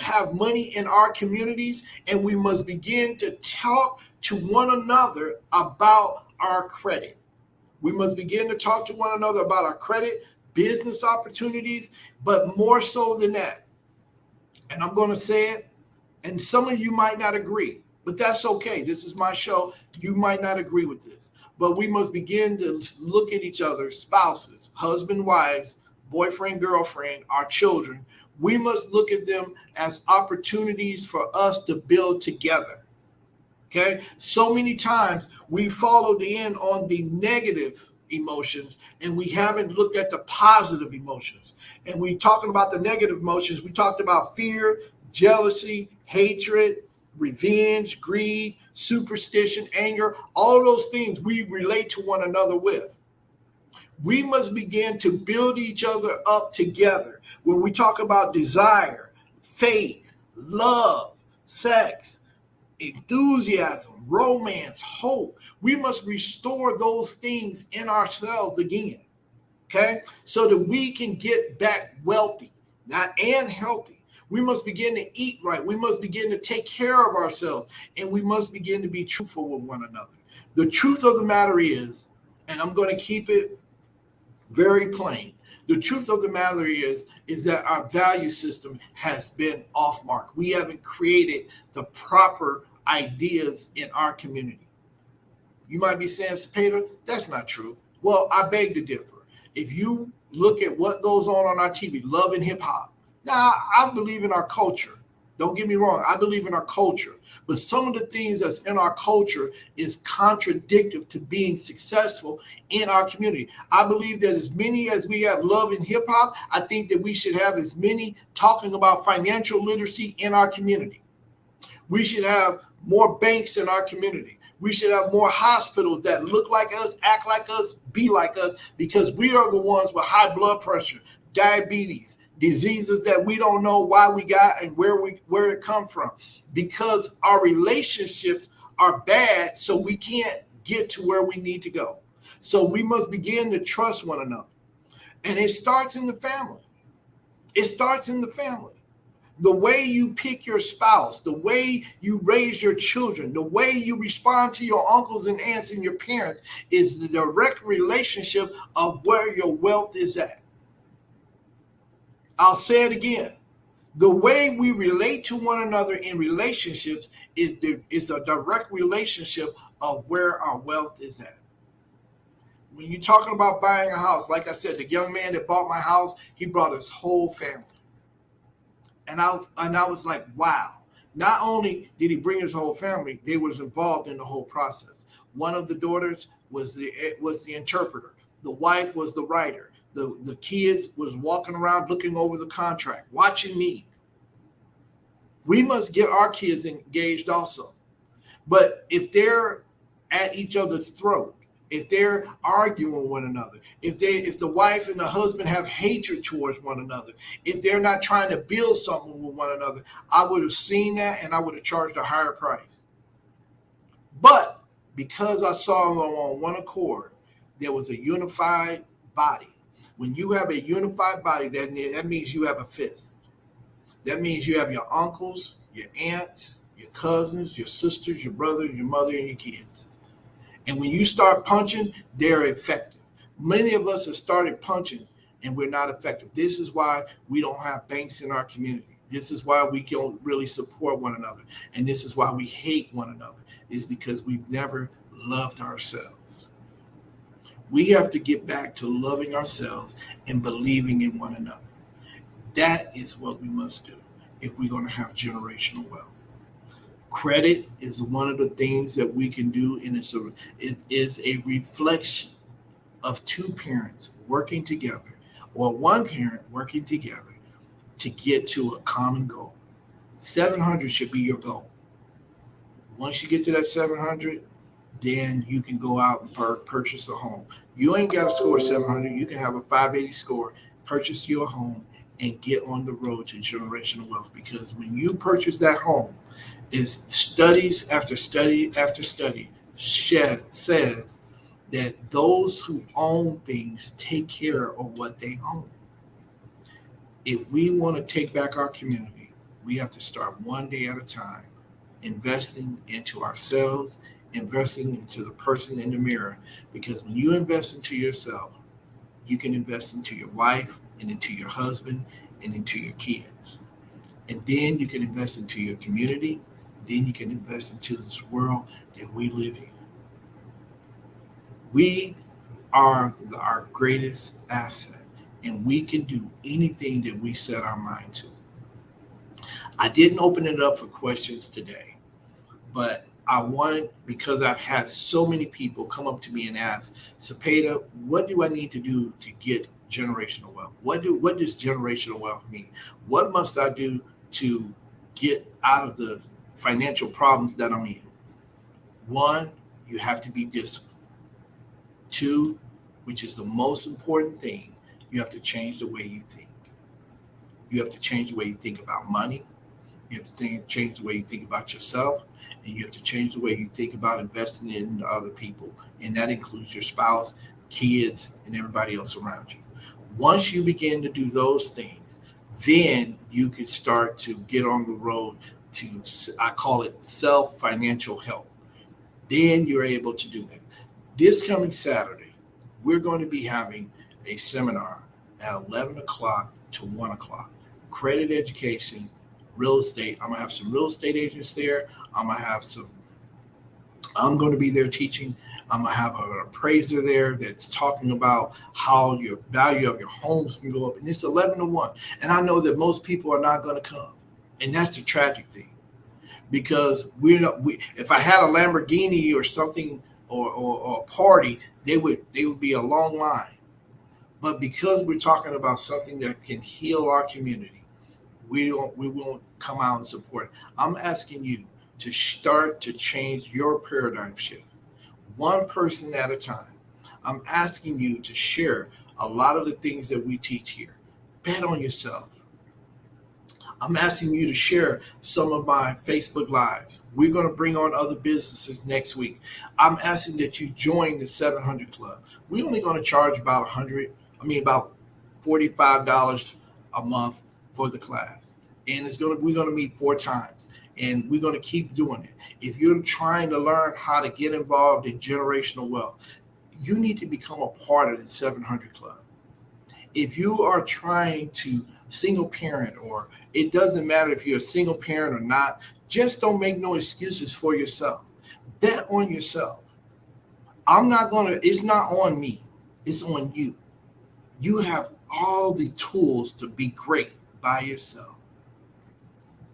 have money in our communities, and we must begin to talk to one another about our credit. We must begin to talk to one another about our credit, business opportunities, but more so than that. And I'm going to say it, and some of you might not agree, but that's okay. This is my show. You might not agree with this, but we must begin to look at each other, spouses, husband, wives, boyfriend, girlfriend, our children. We must look at them as opportunities for us to build together. Okay. So many times we followed in on the negative emotions and we haven't looked at the positive emotions. And we talking about the negative emotions. We talked about fear, jealousy, hatred, revenge, greed, superstition, anger, all of those things we relate to one another with. We must begin to build each other up together. When we talk about desire, faith, love, sex, enthusiasm, romance, hope, we must restore those things in ourselves again. Okay? So that we can get back wealthy, and healthy. We must begin to eat right. We must begin to take care of ourselves. And we must begin to be truthful with one another. The truth of the matter is, and I'm going to keep it very plain. The truth of the matter is that our value system has been off mark. We haven't created the proper ideas in our community. You might be saying, Cepeda, that's not true. Well, I beg to differ. If you look at what goes on our TV, love and hip hop, Now, I believe in our culture. Don't get me wrong. I believe in our culture. But some of the things that's in our culture is contradictory to being successful in our community. I believe that as many as we have love in hip hop, I think that we should have as many talking about financial literacy in our community. We should have more banks in our community. We should have more hospitals that look like us, act like us, be like us, because we are the ones with high blood pressure, diabetes, diseases that we don't know why we got and where it come from. Because our relationships are bad, so we can't get to where we need to go. So we must begin to trust one another. And it starts in the family. It starts in the family. The way you pick your spouse, the way you raise your children, the way you respond to your uncles and aunts and your parents is the direct relationship of where your wealth is at. I'll say it again. The way we relate to one another in relationships is a direct relationship of where our wealth is at. When you're talking about buying a house, like I said, the young man that bought my house, he brought his whole family. And I was like, wow. Not only did he bring his whole family, they was involved in the whole process. One of the daughters was the interpreter. The wife was the writer. The kids was walking around looking over the contract, watching me. We must get our kids engaged also. But if they're at each other's throat, if they're arguing with one another, if the wife and the husband have hatred towards one another, if they're not trying to build something with one another, I would have seen that and I would have charged a higher price. But because I saw them on one accord, there was a unified body. When you have a unified body, that means you have a fist. That means you have your uncles, your aunts, your cousins, your sisters, your brothers, your mother, and your kids. And when you start punching, they're effective. Many of us have started punching and we're not effective. This is why we don't have banks in our community. This is why we don't really support one another. And this is why we hate one another, is because we've never loved ourselves. We have to get back to loving ourselves and believing in one another. That is what we must do if we're going to have generational wealth. Credit is one of the things that we can do, and it is a reflection of two parents working together or one parent working together to get to a common goal. 700 should be your goal. Once you get to that 700, then you can go out and purchase a home. You ain't got to score 700. You can have a 580 score, purchase your home, and get on the road to generational wealth. Because when you purchase that home, is studies after study after study says that those who own things take care of what they own. If we want to take back our community, we have to start one day at a time, investing into ourselves, investing into the person in the mirror. Because when you invest into yourself, you can invest into your wife and into your husband and into your kids. And then you can invest into your community. Then you can invest into this world that we live in. We are our greatest asset, and we can do anything that we set our mind to. I didn't open it up for questions today, but I wanted, because I've had so many people come up to me and ask, Cepeda, what do I need to do to get generational wealth? What does generational wealth mean? What must I do to get out of the financial problems that I'm in? One, you have to be disciplined. Two, which is the most important thing, you have to change the way you think. You have to change the way you think about money. You have to change the way you think about yourself. And you have to change the way you think about investing in other people. And that includes your spouse, kids, and everybody else around you. Once you begin to do those things, then you can start to get on the road to, I call it self-financial help. Then you're able to do that. This coming Saturday, we're going to be having a seminar at 11 o'clock to 1 o'clock. Credit education, real estate. I'm going to have some real estate agents there. I'm going to have some I'm going to be there teaching. I'm going to have an appraiser there that's talking about how your value of your homes can go up. And it's 11 to 1. And I know that most people are not going to come. And that's the tragic thing. Because if I had a Lamborghini or something or a party, they would be a long line. But because we're talking about something that can heal our community, we won't come out and support it. I'm asking you to start to change your paradigm shift, one person at a time. I'm asking you to share a lot of the things that we teach here. Bet on yourself. I'm asking you to share some of my Facebook Lives. We're going to bring on other businesses next week. I'm asking that you join the 700 Club. We're only going to charge about $45 a month for the class. And we're going to meet 4 times. And we're going to keep doing it. If you're trying to learn how to get involved in generational wealth, you need to become a part of the 700 Club. If you are trying to single parent, or it doesn't matter if you're a single parent or not, just don't make no excuses for yourself. Bet on yourself. It's not on me, it's on you. You have all the tools to be great by yourself.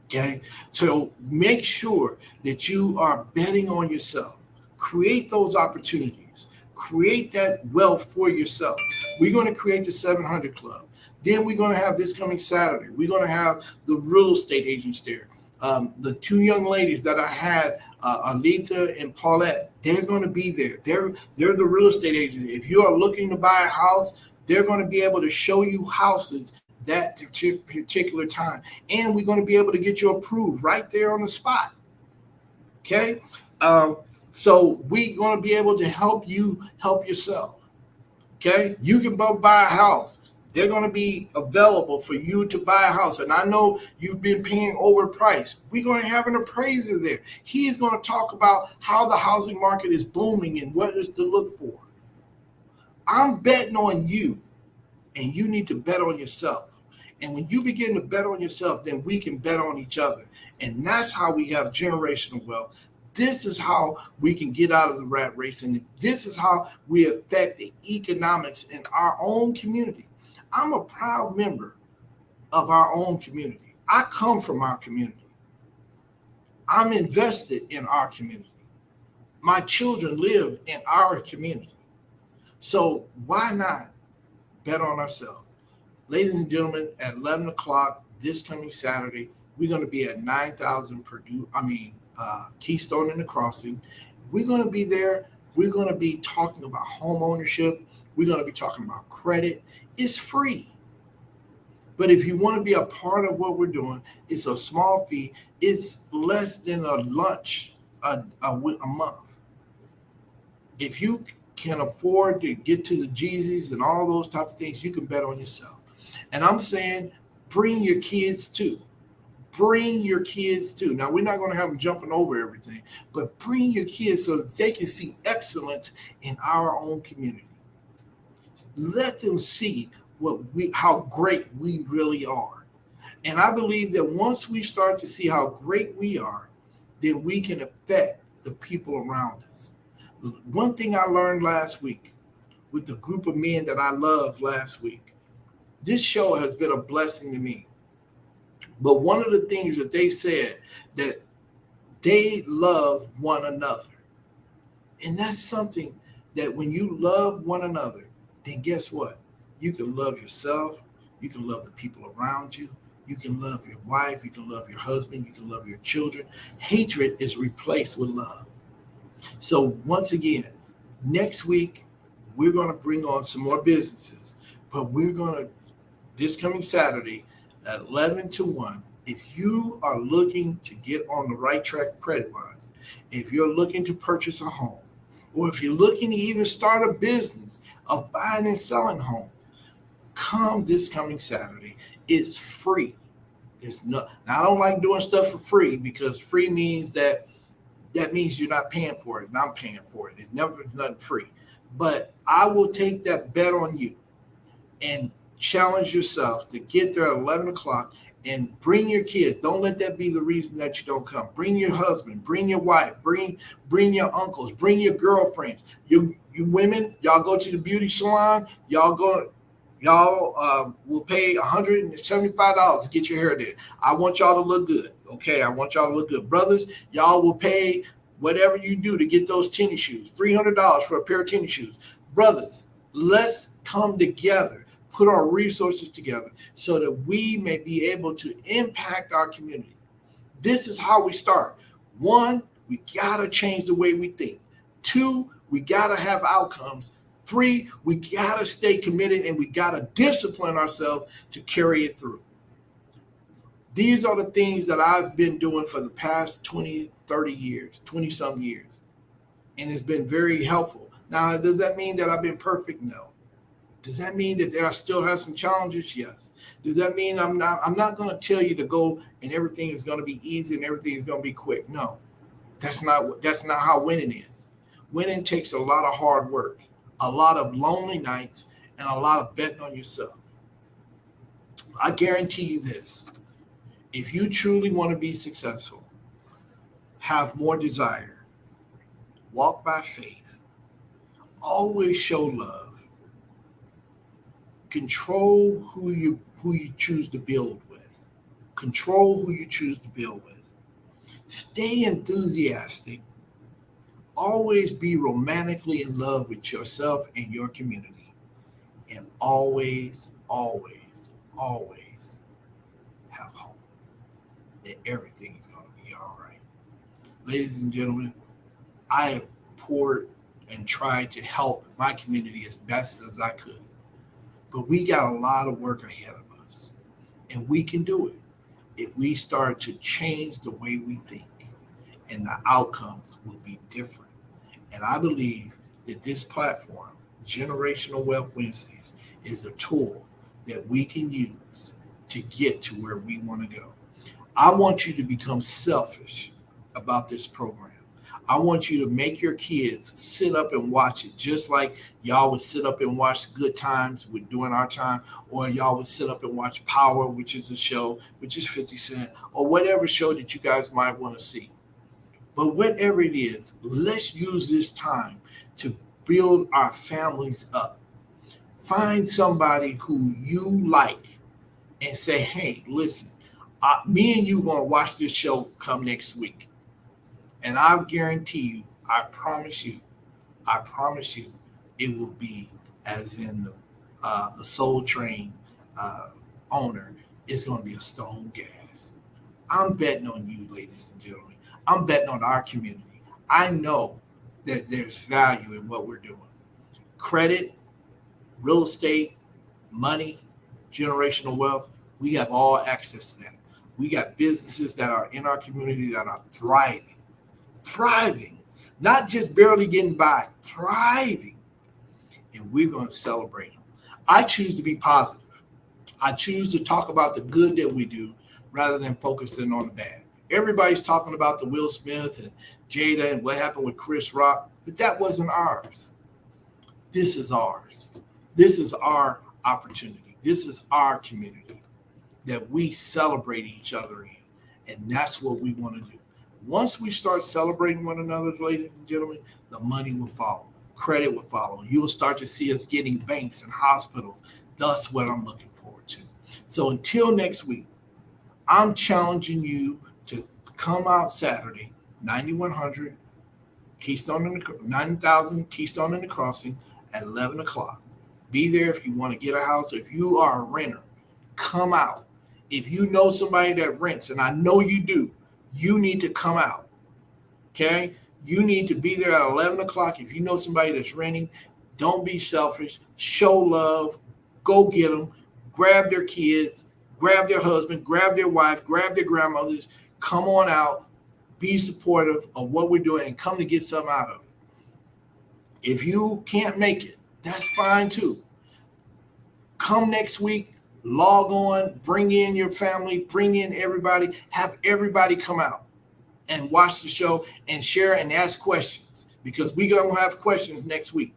Okay, so make sure that you are betting on yourself. Create those opportunities. Create that wealth for yourself. We're going to create the 700 Club. Then we're going to have this coming Saturday. We're going to have the real estate agents there. The 2 young ladies that I had, Alita and Paulette, they're going to be there. They're the real estate agents. If you are looking to buy a house, they're going to be able to show you houses that particular time. And we're going to be able to get you approved right there on the spot. Okay? So we're going to be able to help you help yourself. Okay? You can buy a house. They're going to be available for you to buy a house. And I know you've been paying overpriced. We're going to have an appraiser there. He's going to talk about how the housing market is booming and what is to look for. I'm betting on you, and you need to bet on yourself. And when you begin to bet on yourself, then we can bet on each other. And that's how we have generational wealth. This is how we can get out of the rat race. And this is how we affect the economics in our own community. I'm a proud member of our own community. I come from our community. I'm invested in our community. My children live in our community. So why not bet on ourselves? Ladies and gentlemen, at 11 o'clock this coming Saturday, we're going to be at 9,000 Keystone in the Crossing. We're going to be there. We're going to be talking about home ownership. We're going to be talking about credit. It's free. But if you want to be a part of what we're doing, it's a small fee. It's less than a lunch a month. If you can afford to get to the Jeezys and all those type of things, you can bet on yourself. And I'm saying bring your kids too. Bring your kids too. Now, we're not going to have them jumping over everything, but bring your kids so that they can see excellence in our own community. Let them see how great we really are. And I believe that once we start to see how great we are, then we can affect the people around us. One thing I learned last week with the group of men that I loved last week, this show has been a blessing to me. But one of the things that they said, that they love one another. And that's something that when you love one another, then guess what? You can love yourself. You can love the people around you. You can love your wife. You can love your husband. You can love your children. Hatred is replaced with love. So once again, next week, we're going to bring on some more businesses. But this coming Saturday, at 11 to 1, if you are looking to get on the right track credit-wise, if you're looking to purchase a home, or if you're looking to even start a business of buying and selling homes, come this coming Saturday. It's free. It's not. Now, I don't like doing stuff for free, because free means that means you're not paying for it, and I'm paying for it. It's never nothing free. But I will take that bet on you and challenge yourself to get there at 11 o'clock And bring your kids. Don't let that be the reason that you don't come. Bring your husband, bring your wife, bring your uncles, bring your girlfriends. You women, y'all go to the beauty salon. Y'all will pay $175 to get your hair done. I want y'all to look good. Okay, I want y'all to look good. Brothers, y'all will pay whatever you do to get those tennis shoes. $300 for a pair of tennis shoes. Brothers, let's come together, put our resources together so that we may be able to impact our community. This is how we start. One, we gotta change the way we think. Two, we gotta have outcomes. Three, we gotta stay committed and we gotta discipline ourselves to carry it through. These are the things that I've been doing for the past 20, 30 years, 20 some years. And it's been very helpful. Now, does that mean that I've been perfect? No. Does that mean that I still have some challenges? Yes. Does that mean I'm not going to tell you to go and everything is going to be easy and everything is going to be quick? No. That's not how winning is. Winning takes a lot of hard work, a lot of lonely nights, and a lot of betting on yourself. I guarantee you this. If you truly want to be successful, have more desire, walk by faith, always show love, control who you choose to build with, control who you choose to build with, stay enthusiastic, always be romantically in love with yourself and your community, and always, always, always have hope that everything is going to be all right. Ladies and gentlemen, I have poured and tried to help my community as best as I could. But we got a lot of work ahead of us. And we can do it if we start to change the way we think. And the outcomes will be different. And I believe that this platform, Generational Wealth Wednesdays, is a tool that we can use to get to where we want to go. I want you to become selfish about this program. I want you to make your kids sit up and watch it, just like y'all would sit up and watch Good Times during our time, or y'all would sit up and watch Power, which is a show, which is 50 Cent, or whatever show that you guys might want to see. But whatever it is, let's use this time to build our families up. Find somebody who you like and say, hey, listen, me and you going to watch this show come next week. And I guarantee you, I promise you, it will be as in the Soul Train owner is going to be a stone gas. I'm betting on you, ladies and gentlemen. I'm betting on our community. I know that there's value in what we're doing. Credit, real estate, money, generational wealth, we have all access to that. We got businesses that are in our community that are thriving, not just barely getting by, thriving. And we're going to celebrate them. I choose to be positive. I choose to talk about the good that we do rather than focusing on the bad. Everybody's talking about the Will Smith and Jada and what happened with Chris Rock, but that wasn't ours. This is ours. This is our opportunity. This is our community that we celebrate each other in. And that's what we want to do. Once we start celebrating one another, ladies and gentlemen, the money will follow. Credit will follow. You will start to see us getting banks and hospitals. That's what I'm looking forward to. So until next week, I'm challenging you to come out Saturday, 9100 Keystone in the 9000 Keystone in the Crossing at 11 o'clock. Be there if you want to get a house. If you are a renter, come out. If you know somebody that rents, and I know you do, you need to come out. Okay? You need to be there at 11 o'clock. If you know somebody that's renting, don't be selfish. Show love. Go get them. Grab their kids. Grab their husband. Grab their wife. Grab their grandmothers. Come on out. Be supportive of what we're doing and come to get something out of it. If you can't make it, that's fine too. Come next week. Log on, bring in your family, bring in everybody, have everybody come out and watch the show and share and ask questions because we're going to have questions next week.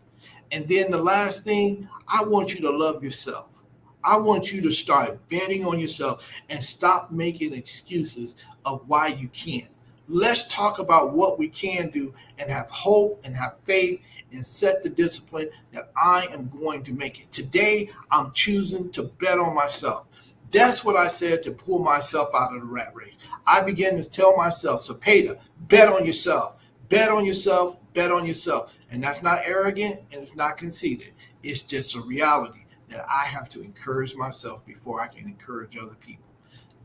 And then the last thing, I want you to love yourself. I want you to start betting on yourself and stop making excuses of why you can't. Let's talk about what we can do and have hope and have faith and set the discipline that I am going to make it. Today, I'm choosing to bet on myself. That's what I said to pull myself out of the rat race. I began to tell myself, Cepeda, bet on yourself, bet on yourself, bet on yourself. And that's not arrogant and it's not conceited. It's just a reality that I have to encourage myself before I can encourage other people.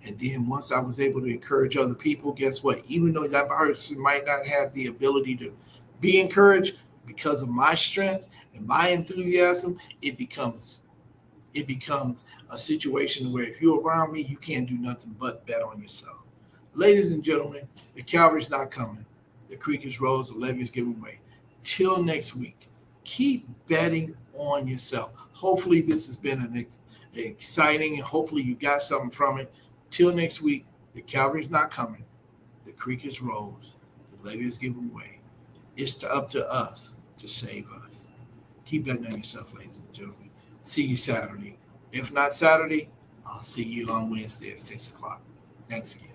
And then once I was able to encourage other people, guess what? Even though that person might not have the ability to be encouraged, because of my strength and my enthusiasm, it becomes a situation where if you're around me, you can't do nothing but bet on yourself. Ladies and gentlemen, the cavalry's not coming. The creek is rose, the levee is giving way. Till next week, keep betting on yourself. Hopefully, this has been an exciting, and hopefully, you got something from it. Till next week, the cavalry's not coming. The creek is rose, the levee is giving way. It's up to us to save us. Keep betting on yourself, ladies and gentlemen. See you Saturday. If not Saturday, I'll see you on Wednesday at 6 o'clock. Thanks again.